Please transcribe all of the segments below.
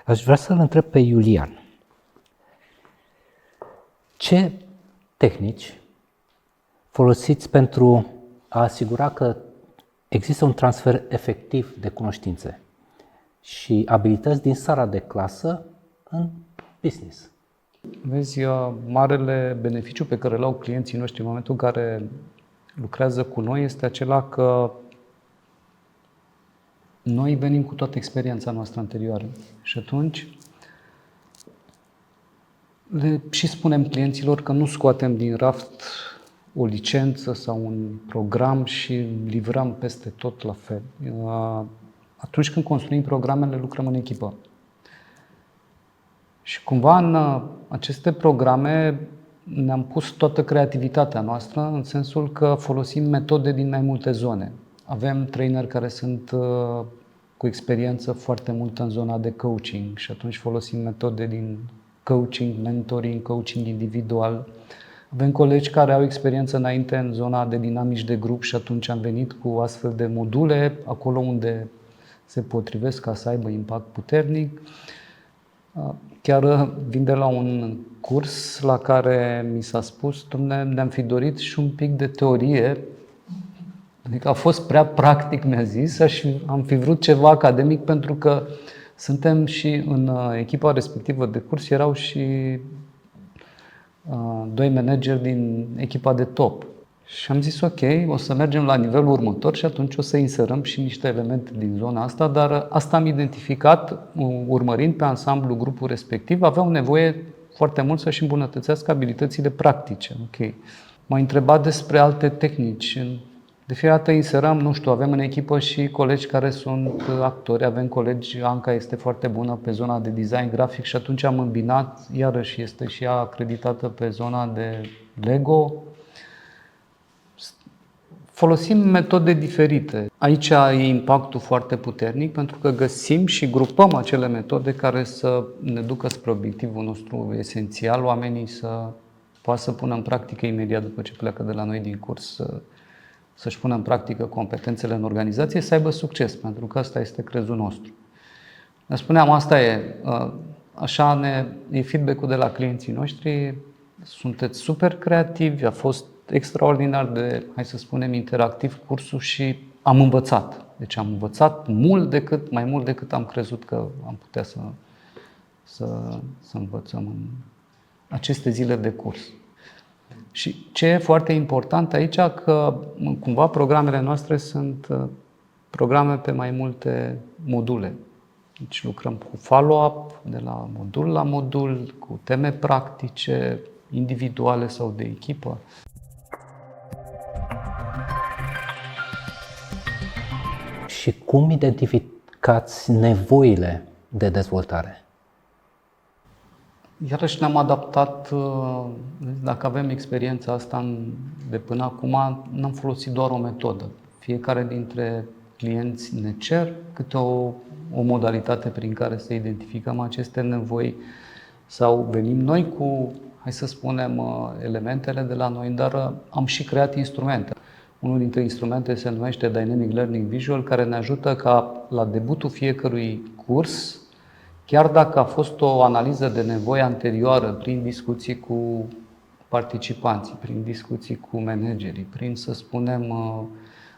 Aș vrea să-l întreb pe Iulian. Ce tehnici folosiți pentru a asigura că există un transfer efectiv de cunoștințe și abilități din sala de clasă în business? Vezi, marele beneficiu pe care îl au clienții noștri în momentul în care lucrează cu noi este acela că noi venim cu toată experiența noastră anterioară și atunci le și spunem clienților că nu scoatem din raft o licență sau un program și livrăm peste tot la fel. Atunci când construim programele, lucrăm în echipă. Și cumva în aceste programe ne-am pus toată creativitatea noastră, în sensul că folosim metode din mai multe zone. Avem traineri care sunt cu experiență foarte multă în zona de coaching și atunci folosim metode din coaching, mentoring, coaching individual. Avem colegi care au experiență înainte în zona de dinamici de grup și atunci am venit cu astfel de module, acolo unde se potrivesc ca să aibă impact puternic. Chiar vin de la un curs la care mi s-a spus, ne-am fi dorit și un pic de teorie, adică a fost prea practic, mi-a zis, și am fi vrut ceva academic pentru că suntem și în echipa respectivă de curs, erau și doi manageri din echipa de top. Și am zis, ok, o să mergem la nivelul următor și atunci o să inserăm și niște elemente din zona asta, dar asta am identificat, urmărind pe ansamblu grupul respectiv, aveau nevoie foarte mult să-și îmbunătățească abilitățile practice. Ok. M-a întrebat despre alte tehnici. De fiecare dată inserăm, nu știu, avem în echipă și colegi care sunt actori, avem colegi, Anca este foarte bună pe zona de design grafic și atunci am îmbinat, iarăși este și ea acreditată pe zona de Lego. Folosim metode diferite. Aici e impactul foarte puternic pentru că găsim și grupăm acele metode care să ne ducă spre obiectivul nostru esențial, oamenii să poată să pună în practică imediat după ce pleacă de la noi din curs, să-și pună în practică competențele în organizație, să aibă succes, pentru că ăsta este crezul nostru. Ne spuneam, asta e, așa e feedback-ul de la clienții noștri, sunteți super creativi, a fost extraordinar de, hai să spunem, interactiv cursul și am învățat. Deci am învățat mai mult decât am crezut că am putea să învățăm în aceste zile de curs. Și ce e foarte important aici, că cumva programele noastre sunt programe pe mai multe module. Deci lucrăm cu follow-up de la modul la modul, cu teme practice, individuale sau de echipă. Și cum identificați nevoile de dezvoltare? Iarăși ne-am adaptat, dacă avem experiența asta de până acum, n-am folosit doar o metodă. Fiecare dintre clienți ne cer câte o modalitate prin care să identificăm aceste nevoi sau venim noi cu, hai să spunem, elementele de la noi, dar am și creat instrumente. Unul dintre instrumente se numește Dynamic Learning Visual, care ne ajută ca la debutul fiecărui curs, chiar dacă a fost o analiză de nevoie anterioară prin discuții cu participanții, prin discuții cu managerii, prin, să spunem,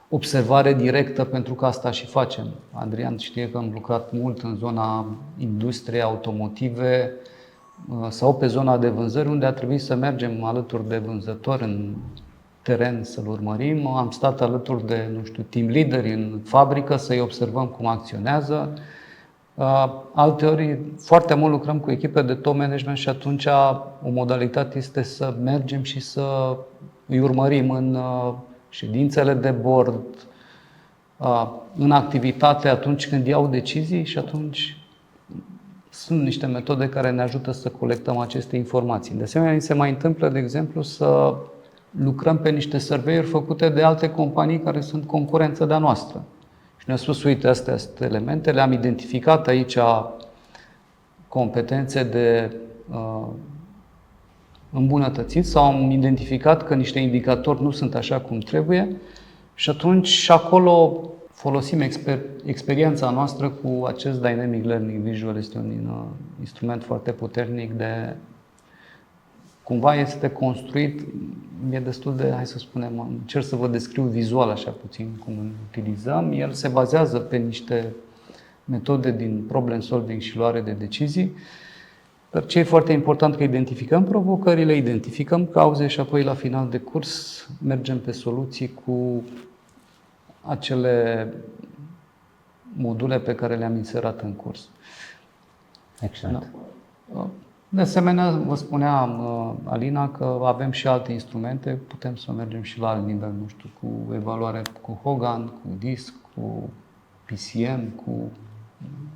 observare directă, pentru că asta și facem. Adrian știe că am lucrat mult în zona industriei automotive sau pe zona de vânzări, unde a trebuit să mergem alături de vânzători în teren să-l urmărim. Am stat alături de, team leaderi în fabrică să-i observăm cum acționează. Alteori, foarte mult lucrăm cu echipe de top management și atunci o modalitate este să mergem și să îi urmărim în ședințele de board, în activitate atunci când iau decizii și atunci sunt niște metode care ne ajută să colectăm aceste informații. De asemenea, se mai întâmplă, de exemplu, să lucrăm pe niște survey-uri făcute de alte companii care sunt concurență de-a noastră. Și ne-a spus, uite, astea sunt elementele, am identificat aici competențe de îmbunătățit sau am identificat că niște indicatori nu sunt așa cum trebuie și atunci și acolo Folosim experiența noastră cu acest Dynamic Learning Visual, este un instrument foarte puternic de cumva este construit, e destul de, hai să spunem, încerc să vă descriu vizual așa puțin cum îl utilizăm. El se bazează pe niște metode din problem solving și luare de decizii. Dar ce e foarte important că identificăm provocările, identificăm cauze și apoi la final de curs mergem pe soluții cu acele module pe care le-am inserat în curs. Excelent. Da. De asemenea, vă spunea Alina că avem și alte instrumente, putem să mergem și la alt nivel, nu știu, cu evaluare cu Hogan, cu DISC, cu PCM,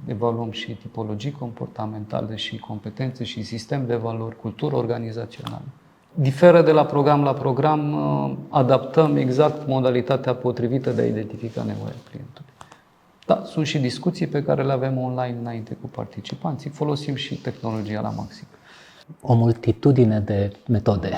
evaluăm și tipologii comportamentale și competențe și sistem de valori, cultură organizațională. Diferă de la program, adaptăm exact modalitatea potrivită de a identifica nevoia clientului. Da, sunt și discuții pe care le avem online înainte cu participanții, folosim și tehnologia la maxim. O multitudine de metode